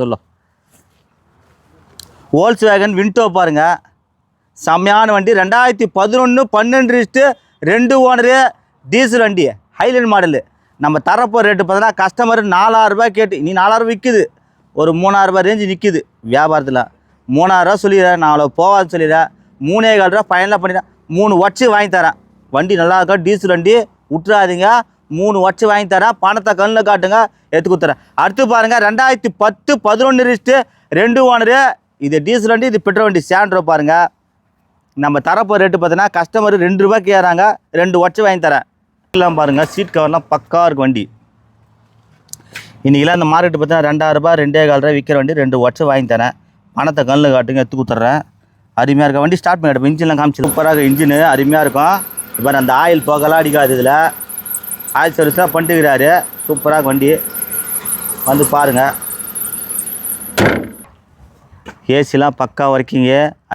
சொல்லும் வோல்க்ஸ் வேகன் விண்டோ பாருங்கள், செம்மையான வண்டி. 2011 12/2 ஓனரு டீசல் வண்டி, ஹைலைன் மாடலு. நம்ம தரப்போ ரேட்டு பார்த்தோன்னா கஸ்டமர் 4000 ரூபாய் கேட்டு, நீ 4000 விற்குது, ஒரு 3000 ரூபாய் ரேஞ்சு நிற்குது வியாபாரத்தில். 3000 ரூபா சொல்லிடுறேன், நான் அவ்வளோ போகாது சொல்லிடுறேன். 3.25 ரூபா ஃபைனலாக பண்ணிடுறேன். 3 வச்சு வாங்கி தரேன். வண்டி நல்லா இருக்கா, டீசல் வண்டி, விட்டுறாதீங்க. 3 வச்சு வாங்கி தரேன். பணத்தை கண்ணில் காட்டுங்க, எடுத்து கொடுத்துறேன். அடுத்து பாருங்கள், 2010 11/2 ஓனரு. இது டீசல் வண்டி, இது பெட்ரோல் வண்டி. சாண்ட்ரோ பாருங்கள். நம்ம தரப்போ ரேட்டு பார்த்தோன்னா கஸ்டமர் 2 ரூபா கேட்குறாங்க, 2 வச்சு வாங்கி தரேன். எல்லாம் பாருங்கள், சீட் கவர்லாம் பக்கா இருக்கு வண்டி. இன்றைக்கெல்லாம் இந்த மார்க்கெட்டு பார்த்தீங்கன்னா 2000 ரூபா 2.25 ரூபா விற்கிற வண்டி 2 வச்சு வாங்கி தரேன். பணத்தை கண்ணில் காட்டுங்க, எடுத்து கொடுத்துட்றேன். அருமையாக இருக்க வண்டி. ஸ்டார்ட் பண்ணிவிடும். இன்ஜின்லாம் காமிச்சு சூப்பராக இன்ஜினு அருமையாக இருக்கும். இப்போ அந்த ஆயில் போகலாம் அடிக்காது. இதில் ஆயில் சர்வீஸ்லாம் பண்ணிட்டுக்கிறாரு. சூப்பராக வண்டி வந்து பாருங்கள். ஏசிலாம் பக்கா ஒர்க்கிங்கு.